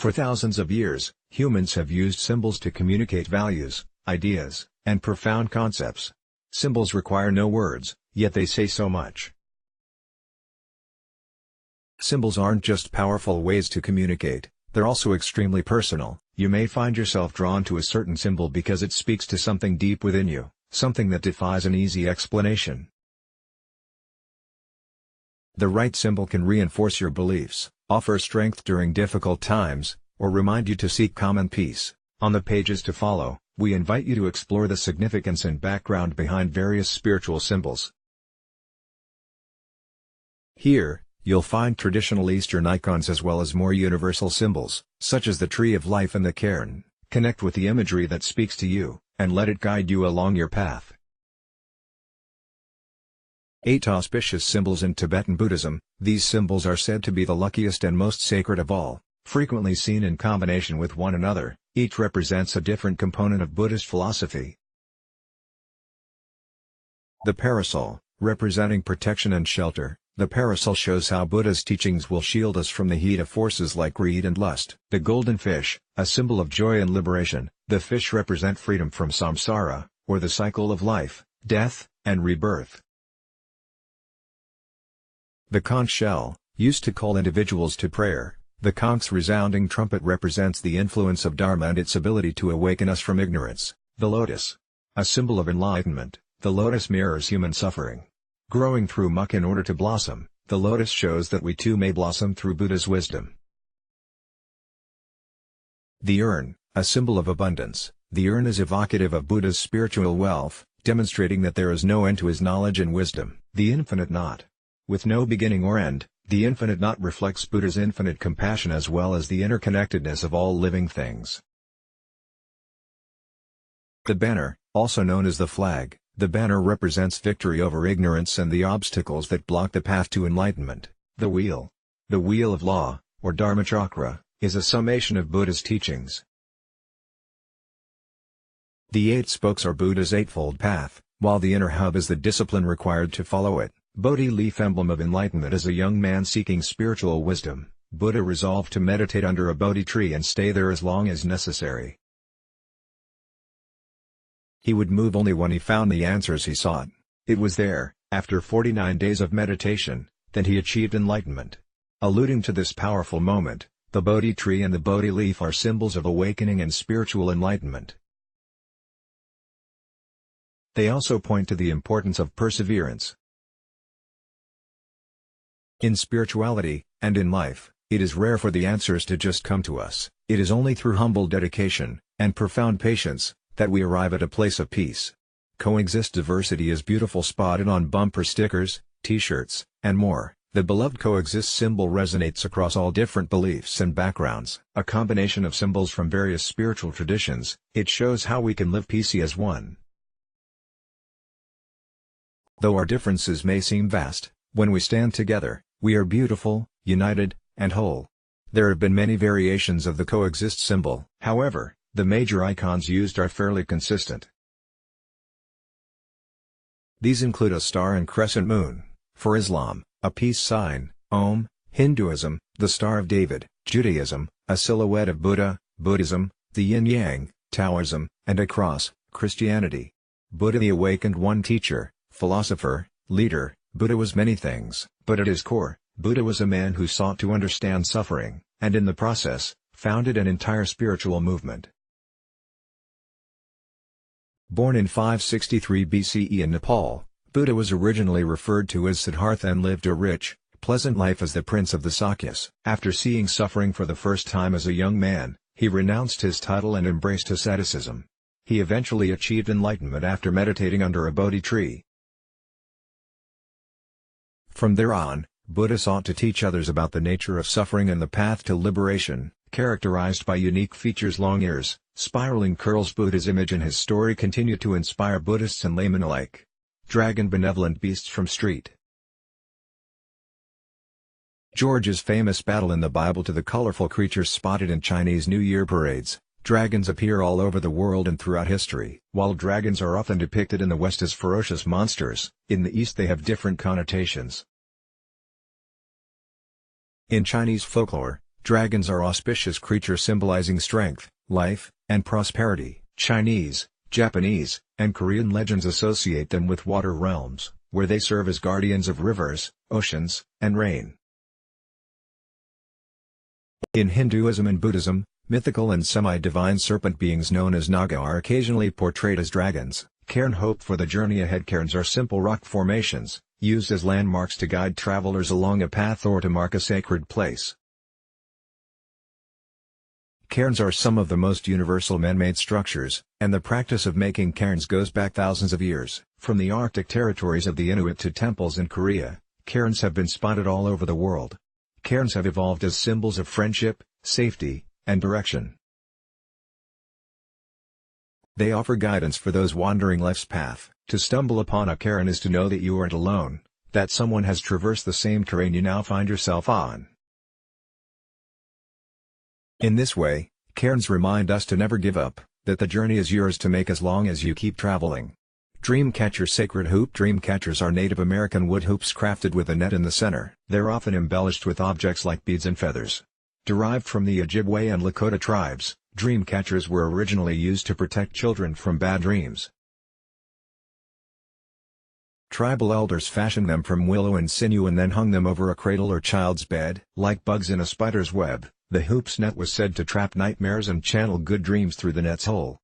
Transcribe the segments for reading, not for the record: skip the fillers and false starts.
For thousands of years, humans have used symbols to communicate values, ideas, and profound concepts. Symbols require no words, yet they say so much. Symbols aren't just powerful ways to communicate, they're also extremely personal. You may find yourself drawn to a certain symbol because it speaks to something deep within you, something that defies an easy explanation. The right symbol can reinforce your beliefs, offer strength during difficult times, or remind you to seek calm and peace. On the pages to follow, we invite you to explore the significance and background behind various spiritual symbols. Here, you'll find traditional Eastern icons as well as more universal symbols, such as the Tree of Life and the cairn. Connect with the imagery that speaks to you, and let it guide you along your path. 8 auspicious symbols in Tibetan Buddhism. These symbols are said to be the luckiest and most sacred of all, frequently seen in combination with one another. Each represents a different component of Buddhist philosophy. The parasol, representing protection and shelter. The parasol shows how Buddha's teachings will shield us from the heat of forces like greed and lust. The golden fish, a symbol of joy and liberation. The fish represent freedom from samsara, or the cycle of life, death, and rebirth. The conch shell, used to call individuals to prayer. The conch's resounding trumpet represents the influence of Dharma and its ability to awaken us from ignorance. The lotus, a symbol of enlightenment. The lotus mirrors human suffering. Growing through muck in order to blossom, the lotus shows that we too may blossom through Buddha's wisdom. The urn, a symbol of abundance. The urn is evocative of Buddha's spiritual wealth, demonstrating that there is no end to his knowledge and wisdom. The infinite knot, with no beginning or end. The infinite knot reflects Buddha's infinite compassion as well as the interconnectedness of all living things. The banner, also known as the flag. The banner represents victory over ignorance and the obstacles that block the path to enlightenment. The wheel of law, or Dharmachakra, is a summation of Buddha's teachings. The 8 spokes are Buddha's eightfold path, while the inner hub is the discipline required to follow it. Bodhi leaf, emblem of enlightenment. As a young man seeking spiritual wisdom, Buddha resolved to meditate under a Bodhi tree and stay there as long as necessary. He would move only when he found the answers he sought. It was there, after 49 days of meditation, that he achieved enlightenment. Alluding to this powerful moment, the Bodhi tree and the Bodhi leaf are symbols of awakening and spiritual enlightenment. They also point to the importance of perseverance. In spirituality, and in life, it is rare for the answers to just come to us. It is only through humble dedication, and profound patience, that we arrive at a place of peace. Coexist diversity is beautiful, spotted on bumper stickers, t-shirts, and more. The beloved coexist symbol resonates across all different beliefs and backgrounds. A combination of symbols from various spiritual traditions, it shows how we can live peacefully as one. Though our differences may seem vast, when we stand together, we are beautiful, united, and whole. There have been many variations of the coexist symbol. However, the major icons used are fairly consistent. These include a star and crescent moon, for Islam, a peace sign, Om; Hinduism, the Star of David; Judaism, a silhouette of Buddha; Buddhism, the yin-yang; Taoism, and a cross; Christianity. Buddha, the awakened one, teacher, philosopher, leader. Buddha was many things, but at his core, Buddha was a man who sought to understand suffering, and in the process, founded an entire spiritual movement. Born in 563 BCE in Nepal, Buddha was originally referred to as Siddhartha and lived a rich, pleasant life as the prince of the Sakyas. After seeing suffering for the first time as a young man, he renounced his title and embraced asceticism. He eventually achieved enlightenment after meditating under a Bodhi tree. From there on, Buddha sought to teach others about the nature of suffering and the path to liberation, characterized by unique features: long ears, spiraling curls. Buddha's image and his story continue to inspire Buddhists and laymen alike. Dragon, benevolent beasts from street. George's famous battle in the Bible to the colorful creatures spotted in Chinese New Year parades. Dragons appear all over the world and throughout history. While dragons are often depicted in the West as ferocious monsters, in the East they have different connotations. In Chinese folklore, Dragons are auspicious creatures symbolizing strength, life, and prosperity. Chinese, Japanese, and Korean legends associate them with water realms, where they serve as guardians of rivers, oceans, and rain. In Hinduism and Buddhism, mythical and semi-divine serpent beings known as Naga are occasionally portrayed as dragons. Cairn hope for the journey ahead. Cairns are simple rock formations, used as landmarks to guide travelers along a path or to mark a sacred place. Cairns are some of the most universal man-made structures, and the practice of making cairns goes back thousands of years. From the Arctic territories of the Inuit to temples in Korea, cairns have been spotted all over the world. Cairns have evolved as symbols of friendship, safety, and direction. They offer guidance for those wandering life's path. To stumble upon a cairn is to know that you aren't alone, that someone has traversed the same terrain you now find yourself on. In this way, cairns remind us to never give up, that the journey is yours to make as long as you keep traveling. Dreamcatcher sacred hoop. Dreamcatchers are Native American wood hoops crafted with a net in the center. They're often embellished with objects like beads and feathers. Derived from the Ojibwe and Lakota tribes, dreamcatchers were originally used to protect children from bad dreams. Tribal elders fashioned them from willow and sinew and then hung them over a cradle or child's bed. Like bugs in a spider's web, the hoop's net was said to trap nightmares and channel good dreams through the net's hole.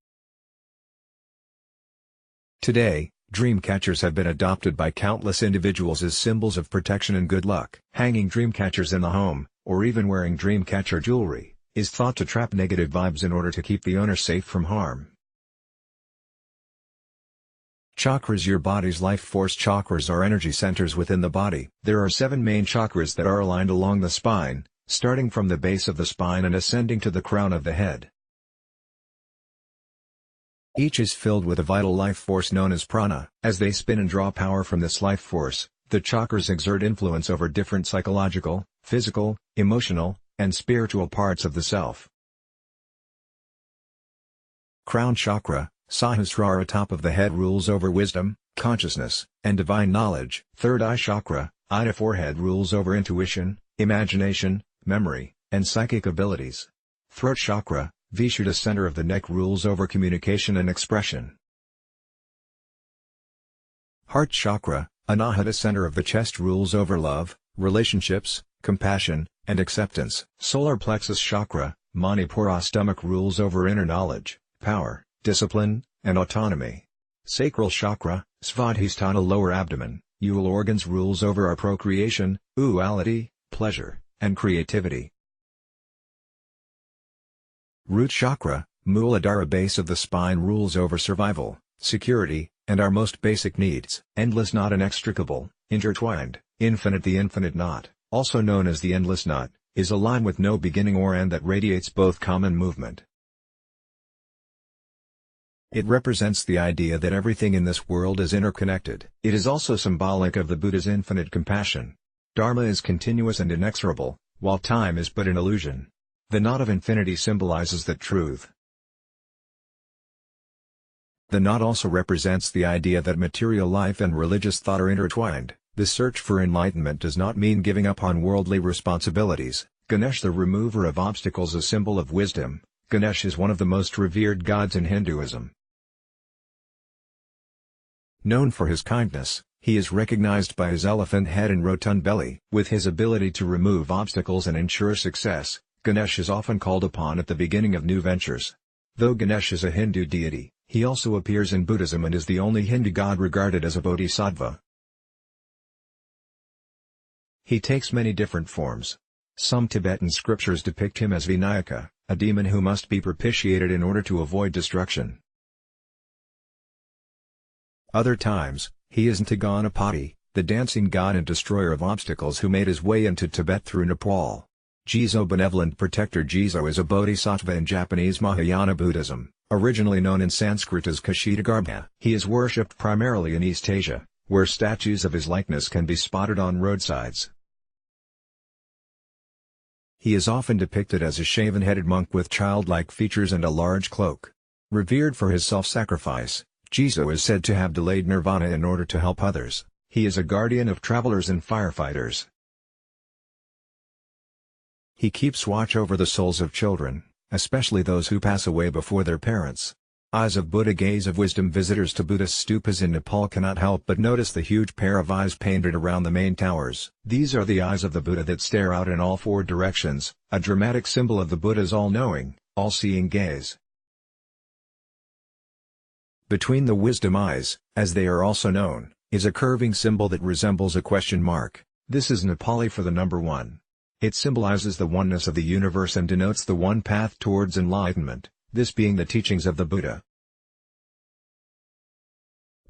Today, dreamcatchers have been adopted by countless individuals as symbols of protection and good luck. Hanging dreamcatchers in the home, or even wearing dreamcatcher jewelry, is thought to trap negative vibes in order to keep the owner safe from harm. Chakras. Your body's life force. Chakras are energy centers within the body. There are 7 main chakras that are aligned along the spine, starting from the base of the spine and ascending to the crown of the head. Each is filled with a vital life force known as prana. As they spin and draw power from this life force, the chakras exert influence over different psychological, physical, emotional, and spiritual parts of the self. Crown chakra, Sahasrara. Top of the head rules over wisdom, consciousness, and divine knowledge. Third eye chakra, Ida. Forehead rules over intuition, imagination, memory, and psychic abilities. Throat chakra, Vishuddha. Center of the neck rules over communication and expression. Heart chakra, Anahata. Center of the chest rules over love, relationships, compassion, and acceptance. Solar plexus chakra, Manipura. Stomach rules over inner knowledge, power, discipline, and autonomy. Sacral chakra, Svadhisthana. Lower abdomen, Yule. Organs rules over our procreation, duality, pleasure, and creativity. Root chakra, Muladhara. Base of the spine rules over survival, security, and our most basic needs. Endless knot. Inextricable, intertwined, infinite. The infinite knot, also known as the endless knot, is a line with no beginning or end that radiates both calm and movement. It represents the idea that everything in this world is interconnected. It is also symbolic of the Buddha's infinite compassion. Dharma is continuous and inexorable, while time is but an illusion. The knot of infinity symbolizes that truth. The knot also represents the idea that material life and religious thought are intertwined. The search for enlightenment does not mean giving up on worldly responsibilities. Ganesh, the remover of obstacles, a symbol of wisdom. Ganesh is one of the most revered gods in Hinduism. Known for his kindness, he is recognized by his elephant head and rotund belly. With his ability to remove obstacles and ensure success, Ganesh is often called upon at the beginning of new ventures. Though Ganesh is a Hindu deity, he also appears in Buddhism and is the only Hindu god regarded as a bodhisattva. He takes many different forms. Some Tibetan scriptures depict him as Vinayaka, a demon who must be propitiated in order to avoid destruction. Other times, he is Ntaganapati, the dancing god and destroyer of obstacles who made his way into Tibet through Nepal. Jizo, benevolent protector. Jizo is a bodhisattva in Japanese Mahayana Buddhism, originally known in Sanskrit as Kshitigarbha. He is worshipped primarily in East Asia, where statues of his likeness can be spotted on roadsides. He is often depicted as a shaven-headed monk with childlike features and a large cloak. Revered for his self-sacrifice, Jizo is said to have delayed nirvana in order to help others. He is a guardian of travelers and firefighters. He keeps watch over the souls of children, especially those who pass away before their parents. Eyes of Buddha, gaze of wisdom. Visitors to Buddhist stupas in Nepal cannot help but notice the huge pair of eyes painted around the main towers. These are the eyes of the Buddha that stare out in all four directions, a dramatic symbol of the Buddha's all-knowing, all-seeing gaze. Between the wisdom eyes, as they are also known, is a curving symbol that resembles a question mark. This is Nepali for the number 1. It symbolizes the oneness of the universe and denotes the one path towards enlightenment, this being the teachings of the Buddha.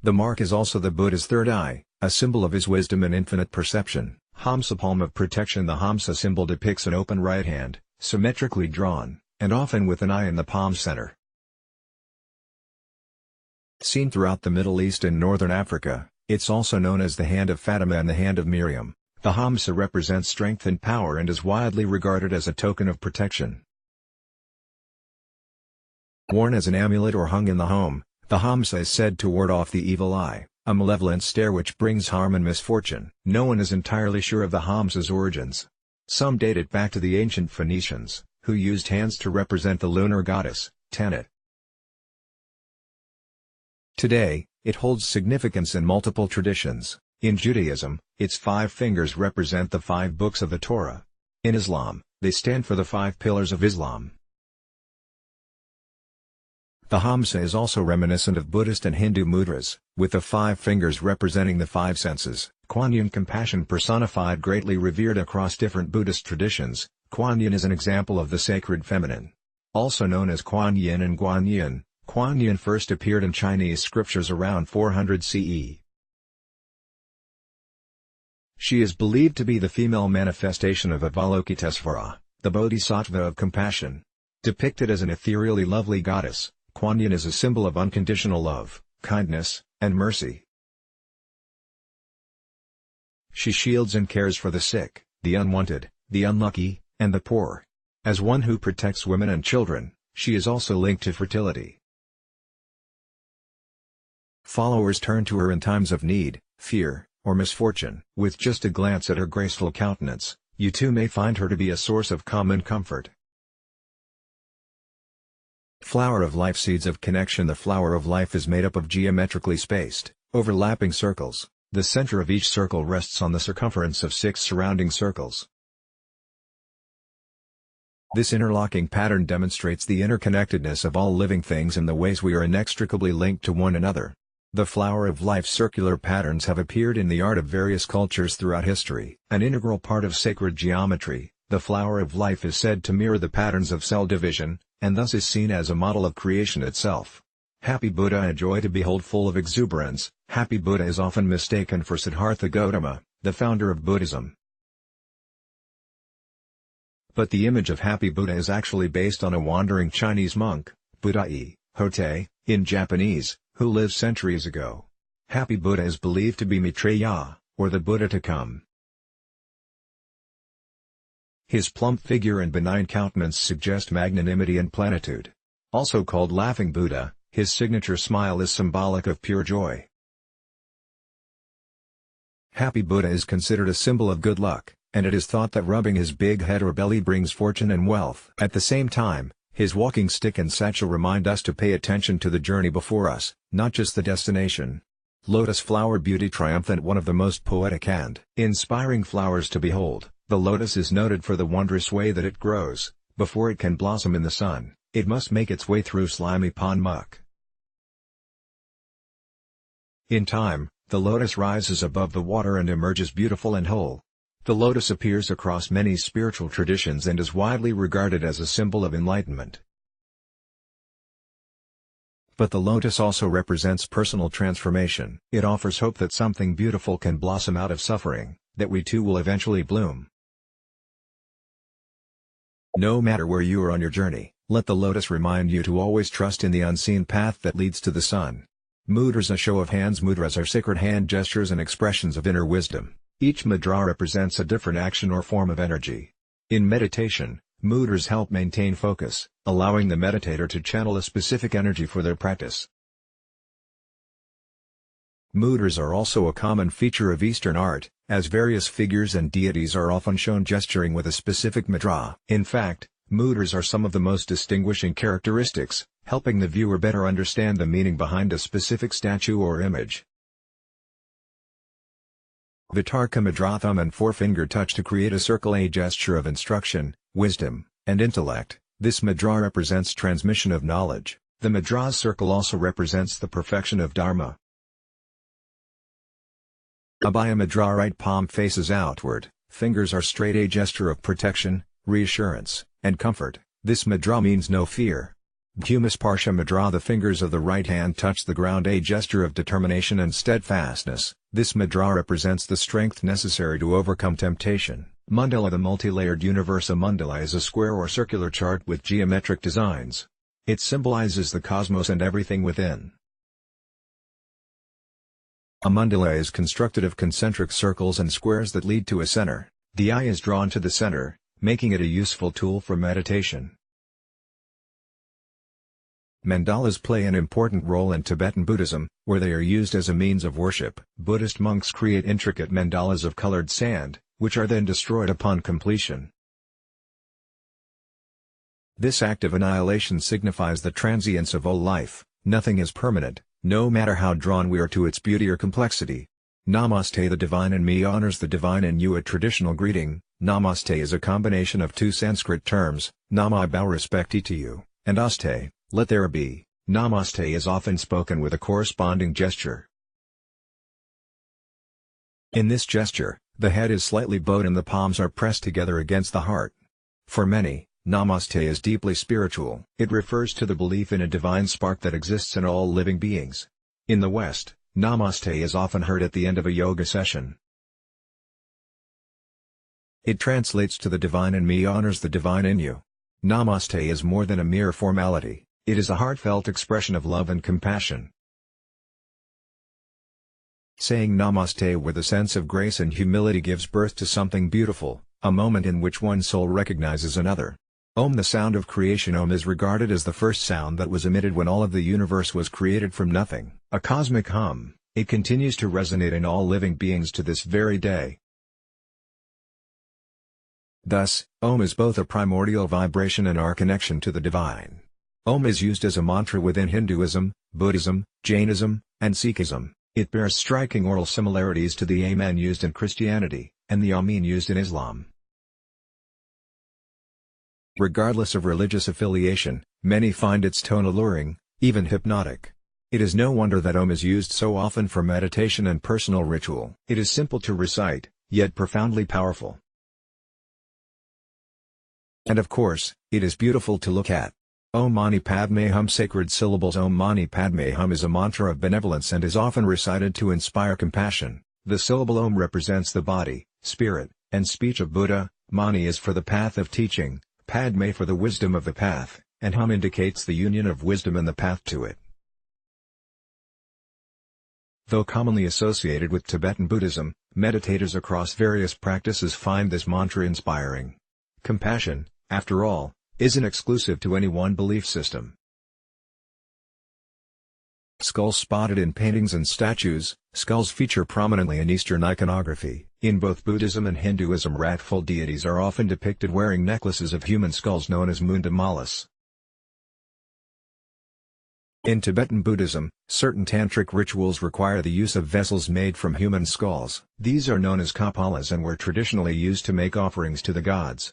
The mark is also the Buddha's third eye, a symbol of his wisdom and infinite perception. Hamsa, palm of protection. The Hamsa symbol depicts an open right hand, symmetrically drawn, and often with an eye in the palm center. Seen throughout the Middle East and Northern Africa, it's also known as the hand of Fatima and the hand of Miriam. The Hamsa represents strength and power and is widely regarded as a token of protection. Worn as an amulet or hung in the home, the Hamsa is said to ward off the evil eye, a malevolent stare which brings harm and misfortune. No one is entirely sure of the Hamsa's origins. Some date it back to the ancient Phoenicians, who used hands to represent the lunar goddess, Tanit. Today, it holds significance in multiple traditions. In Judaism, its 5 fingers represent the 5 books of the Torah. In Islam, they stand for the 5 pillars of Islam. The Hamsa is also reminiscent of Buddhist and Hindu mudras, with the 5 fingers representing the 5 senses. Kuan Yin, compassion personified, greatly revered across different Buddhist traditions. Kuan Yin is an example of the sacred feminine. Also known as Kuan Yin and Guan Yin, Kuan Yin first appeared in Chinese scriptures around 400 CE. She is believed to be the female manifestation of Avalokitesvara, the Bodhisattva of compassion. Depicted as an ethereally lovely goddess, Kuan Yin is a symbol of unconditional love, kindness, and mercy. She shields and cares for the sick, the unwanted, the unlucky, and the poor. As one who protects women and children, she is also linked to fertility. Followers turn to her in times of need, fear, or misfortune. With just a glance at her graceful countenance, you too may find her to be a source of calm and comfort. Flower of life, seeds of connection. The flower of life is made up of geometrically spaced, overlapping circles. The center of each circle rests on the circumference of 6 surrounding circles. This interlocking pattern demonstrates the interconnectedness of all living things and the ways we are inextricably linked to one another. The flower of life circular patterns have appeared in the art of various cultures throughout history. An integral part of sacred geometry, the flower of life is said to mirror the patterns of cell division, and thus is seen as a model of creation itself. Happy Buddha, a joy to behold, full of exuberance. Happy Buddha is often mistaken for Siddhartha Gautama, the founder of Buddhism. But the image of Happy Buddha is actually based on a wandering Chinese monk, Buddha-i, Hote, in Japanese, who lived centuries ago. Happy Buddha is believed to be Maitreya, or the Buddha to come. His plump figure and benign countenance suggest magnanimity and plenitude. Also called Laughing Buddha, his signature smile is symbolic of pure joy. Happy Buddha is considered a symbol of good luck, and it is thought that rubbing his big head or belly brings fortune and wealth. At the same time, his walking stick and satchel remind us to pay attention to the journey before us, not just the destination. Lotus flower, beauty triumphant, one of the most poetic and inspiring flowers to behold. The lotus is noted for the wondrous way that it grows. Before it can blossom in the sun, it must make its way through slimy pond muck. In time, the lotus rises above the water and emerges beautiful and whole. The lotus appears across many spiritual traditions and is widely regarded as a symbol of enlightenment. But the lotus also represents personal transformation. It offers hope that something beautiful can blossom out of suffering, that we too will eventually bloom. No matter where you are on your journey, let the lotus remind you to always trust in the unseen path that leads to the sun. Mudras, a show of hands. Mudras are sacred hand gestures and expressions of inner wisdom. Each mudra represents a different action or form of energy. In meditation, mudras help maintain focus, allowing the meditator to channel a specific energy for their practice. Mudras are also a common feature of Eastern art, as various figures and deities are often shown gesturing with a specific mudra. In fact, mudras are some of the most distinguishing characteristics, helping the viewer better understand the meaning behind a specific statue or image. Vitarka mudra: thumb and forefinger touch to create a circle, a gesture of instruction, wisdom, and intellect. This mudra represents transmission of knowledge. The mudra's circle also represents the perfection of Dharma. Abhaya mudra: right palm faces outward, fingers are straight, a gesture of protection, reassurance, and comfort. This mudra means no fear. Bhumisparsha mudra: the fingers of the right hand touch the ground, a gesture of determination and steadfastness. This mudra represents the strength necessary to overcome temptation. Mandala: the multi-layered universe. A mandala is a square or circular chart with geometric designs. It symbolizes the cosmos and everything within. A mandala is constructed of concentric circles and squares that lead to a center. The eye is drawn to the center, making it a useful tool for meditation. Mandalas play an important role in Tibetan Buddhism, where they are used as a means of worship. Buddhist monks create intricate mandalas of colored sand, which are then destroyed upon completion. This act of annihilation signifies the transience of all life. Nothing is permanent, no matter how drawn we are to its beauty or complexity. Namaste: the divine in me honors the divine in you. A traditional greeting, Namaste is a combination of two Sanskrit terms, Nama I bow respecti to you, and Aste, let there be. Namaste is often spoken with a corresponding gesture. In this gesture, the head is slightly bowed and the palms are pressed together against the heart. For many, Namaste is deeply spiritual. It refers to the belief in a divine spark that exists in all living beings. In the West, Namaste is often heard at the end of a yoga session. It translates to the divine in me honors the divine in you. Namaste is more than a mere formality, it is a heartfelt expression of love and compassion. Saying Namaste with a sense of grace and humility gives birth to something beautiful, a moment in which one soul recognizes another. Om: the sound of creation. Om is regarded as the first sound that was emitted when all of the universe was created from nothing. A cosmic hum, it continues to resonate in all living beings to this very day. Thus, Om is both a primordial vibration and our connection to the divine. Om is used as a mantra within Hinduism, Buddhism, Jainism, and Sikhism. It bears striking oral similarities to the Amen used in Christianity, and the Amin used in Islam. Regardless of religious affiliation, many find its tone alluring, even hypnotic. It is no wonder that Om is used so often for meditation and personal ritual. It is simple to recite, yet profoundly powerful. And of course, it is beautiful to look at. Om Mani Padme Hum. Sacred syllables. Om Mani Padme Hum is a mantra of benevolence and is often recited to inspire compassion. The syllable Om represents the body, spirit, and speech of Buddha. Mani is for the path of teaching, Padme for the wisdom of the path, and Hum indicates the union of wisdom and the path to it. Though commonly associated with Tibetan Buddhism, meditators across various practices find this mantra inspiring. Compassion, after all, isn't exclusive to any one belief system. Skulls spotted in paintings and statues. Skulls feature prominently in Eastern iconography. In both Buddhism and Hinduism, wrathful deities are often depicted wearing necklaces of human skulls known as mundamalas. In Tibetan Buddhism, certain tantric rituals require the use of vessels made from human skulls. These are known as kapalas and were traditionally used to make offerings to the gods.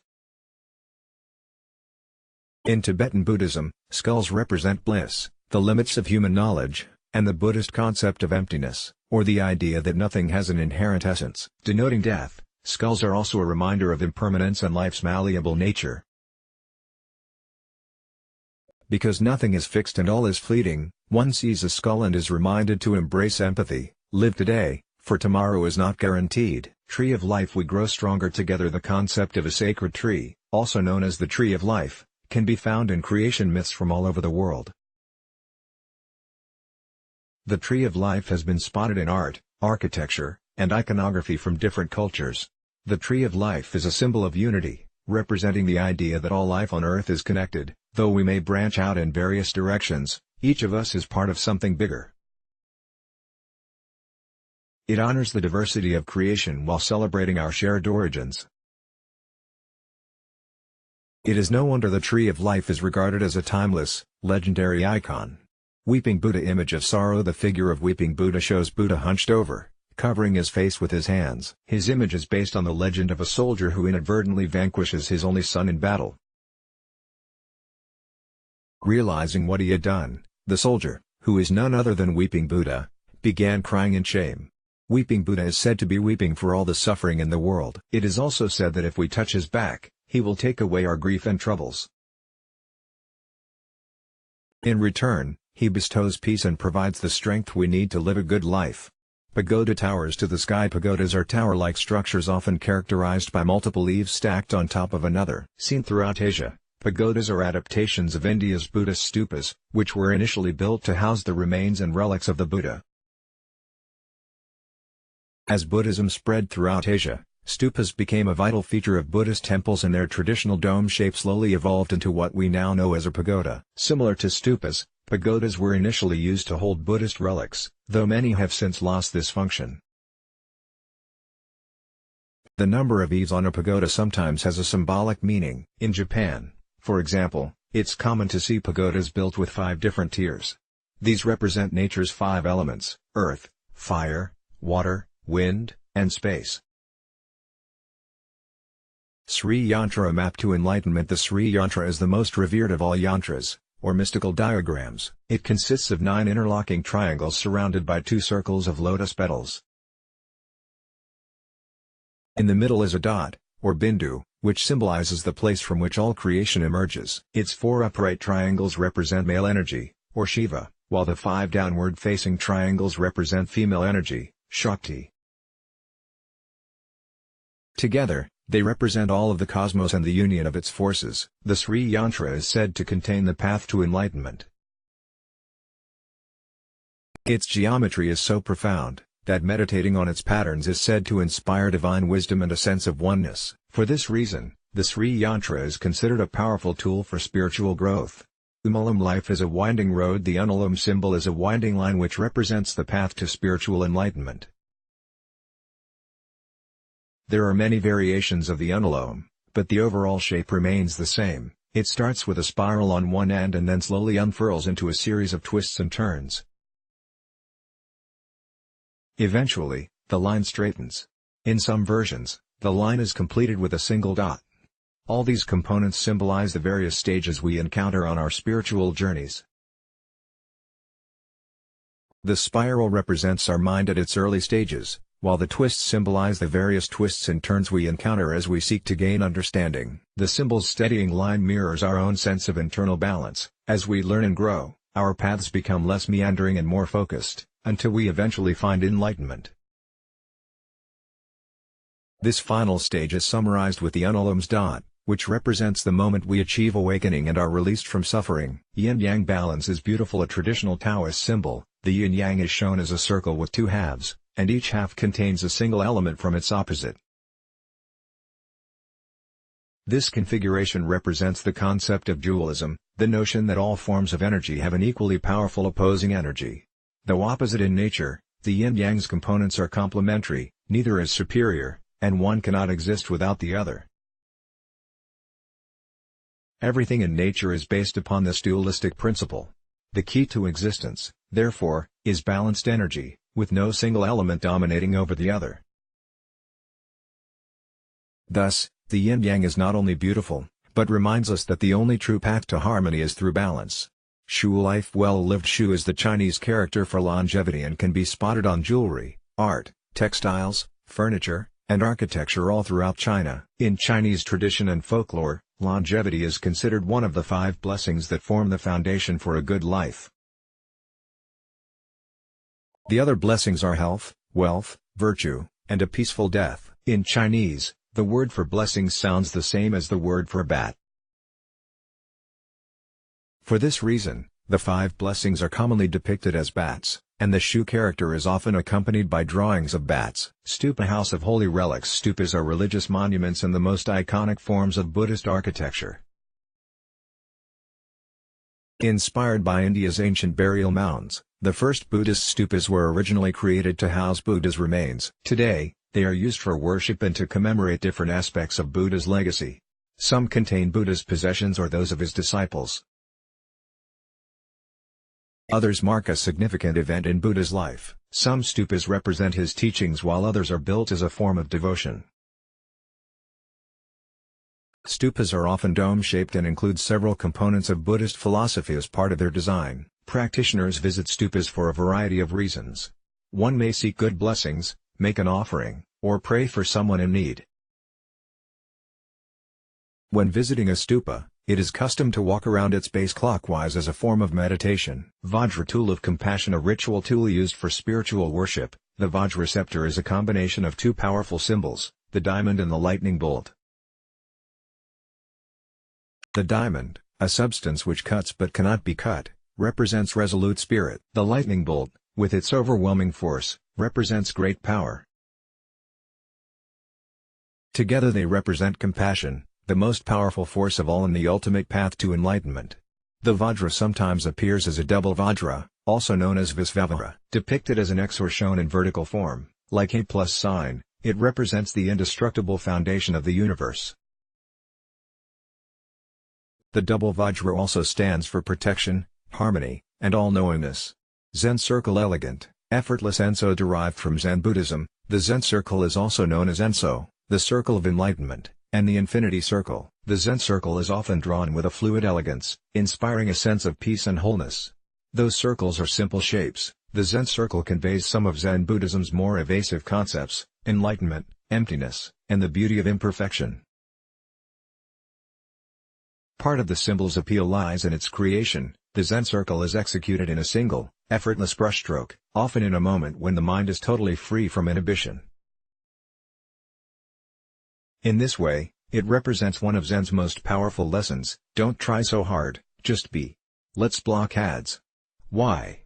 In Tibetan Buddhism, skulls represent bliss, the limits of human knowledge, and the Buddhist concept of emptiness, or the idea that nothing has an inherent essence. Denoting death, skulls are also a reminder of impermanence and life's malleable nature. Because nothing is fixed and all is fleeting, one sees a skull and is reminded to embrace empathy, live today, for tomorrow is not guaranteed. Tree of Life. We grow stronger together. The concept of a sacred tree, also known as the Tree of Life, can be found in creation myths from all over the world. The Tree of Life has been spotted in art, architecture, and iconography from different cultures. The Tree of Life is a symbol of unity, representing the idea that all life on Earth is connected. Though we may branch out in various directions, each of us is part of something bigger. It honors the diversity of creation while celebrating our shared origins. It is no wonder the Tree of Life is regarded as a timeless, legendary icon. Weeping Buddha, image of sorrow. The figure of Weeping Buddha shows Buddha hunched over, covering his face with his hands. His image is based on the legend of a soldier who inadvertently vanquishes his only son in battle. Realizing what he had done, the soldier, who is none other than Weeping Buddha, began crying in shame. Weeping Buddha is said to be weeping for all the suffering in the world. It is also said that if we touch his back, he will take away our grief and troubles. In return, he bestows peace and provides the strength we need to live a good life. Pagoda towers to the sky. Pagodas are tower-like structures often characterized by multiple eaves stacked on top of another. Seen throughout Asia, pagodas are adaptations of India's Buddhist stupas, which were initially built to house the remains and relics of the Buddha. As Buddhism spread throughout Asia, stupas became a vital feature of Buddhist temples, and their traditional dome shape slowly evolved into what we now know as a pagoda. Similar to stupas, pagodas were initially used to hold Buddhist relics, though many have since lost this function. The number of eaves on a pagoda sometimes has a symbolic meaning. In Japan, for example, it's common to see pagodas built with 5 different tiers. These represent nature's 5 elements: earth, fire, water, wind, and space. Sri Yantra, a map to enlightenment. The Sri Yantra is the most revered of all yantras, or mystical diagrams. It consists of 9 interlocking triangles surrounded by 2 circles of lotus petals. In the middle is a dot, or bindu, which symbolizes the place from which all creation emerges. Its 4 upright triangles represent male energy, or Shiva, while the 5 downward-facing triangles represent female energy, Shakti. Together, they represent all of the cosmos and the union of its forces. The Sri Yantra is said to contain the path to enlightenment. Its geometry is so profound, that meditating on its patterns is said to inspire divine wisdom and a sense of oneness. For this reason, the Sri Yantra is considered a powerful tool for spiritual growth. Umalam, life is a winding road. The Unalam symbol is a winding line which represents the path to spiritual enlightenment. There are many variations of the Unalam, but the overall shape remains the same. It starts with a spiral on one end and then slowly unfurls into a series of twists and turns. Eventually, the line straightens. In some versions, the line is completed with a single dot. All these components symbolize the various stages we encounter on our spiritual journeys. The spiral represents our mind at its early stages, while the twists symbolize the various twists and turns we encounter as we seek to gain understanding. The symbol's steadying line mirrors our own sense of internal balance. As we learn and grow, our paths become less meandering and more focused, until we eventually find enlightenment. This final stage is summarized with the Unalam's dot, which represents the moment we achieve awakening and are released from suffering. Yin-yang balance is beautiful. A traditional Taoist symbol, the yin-yang is shown as a circle with 2 halves, and each half contains a single element from its opposite. This configuration represents the concept of dualism, the notion that all forms of energy have an equally powerful opposing energy. Though opposite in nature, the yin-yang's components are complementary, neither is superior, and one cannot exist without the other. Everything in nature is based upon this dualistic principle. The key to existence, therefore, is balanced energy, with no single element dominating over the other. Thus, the yin-yang is not only beautiful, but reminds us that the only true path to harmony is through balance. Shu, life well lived. Shu is the Chinese character for longevity and can be spotted on jewelry, art, textiles, furniture, and architecture all throughout China. In Chinese tradition and folklore, longevity is considered one of the 5 blessings that form the foundation for a good life. The other blessings are health, wealth, virtue, and a peaceful death. In Chinese, the word for blessings sounds the same as the word for bat. For this reason, the 5 blessings are commonly depicted as bats, and the Shu character is often accompanied by drawings of bats. Stupa, house of holy relics. Stupas are religious monuments and the most iconic forms of Buddhist architecture. Inspired by India's ancient burial mounds, The first Buddhist stupas were originally created to house Buddha's remains. Today, they are used for worship and to commemorate different aspects of Buddha's legacy. Some contain Buddha's possessions or those of his disciples. Others mark a significant event in Buddha's life. Some stupas represent his teachings while others are built as a form of devotion. Stupas are often dome-shaped and include several components of Buddhist philosophy as part of their design. Practitioners visit stupas for a variety of reasons. One may seek good blessings, make an offering, or pray for someone in need. When visiting a stupa, it is custom to walk around its base clockwise as a form of meditation. Vajra tool of compassion, a ritual tool used for spiritual worship. The Vajra scepter is a combination of two powerful symbols, the diamond and the lightning bolt. The diamond, a substance which cuts but cannot be cut, represents resolute spirit. The lightning bolt, with its overwhelming force, represents great power. Together they represent compassion, the most powerful force of all in the ultimate path to enlightenment. The Vajra sometimes appears as a double Vajra, also known as Visvavara. Depicted as an X or shown in vertical form, like a plus sign, it represents the indestructible foundation of the universe. The double Vajra also stands for protection, harmony, and all-knowingness. Zen circle, elegant, effortless Enso derived from Zen Buddhism. The Zen circle is also known as Enso, the circle of enlightenment, and the infinity circle. The Zen circle is often drawn with a fluid elegance, inspiring a sense of peace and wholeness. Those circles are simple shapes. The Zen circle conveys some of Zen Buddhism's more evasive concepts: enlightenment, emptiness, and the beauty of imperfection. Part of the symbol's appeal lies in its creation. The Zen circle is executed in a single, effortless brushstroke, often in a moment when the mind is totally free from inhibition. In this way, it represents one of Zen's most powerful lessons: don't try so hard, just be. Let's block ads. Why?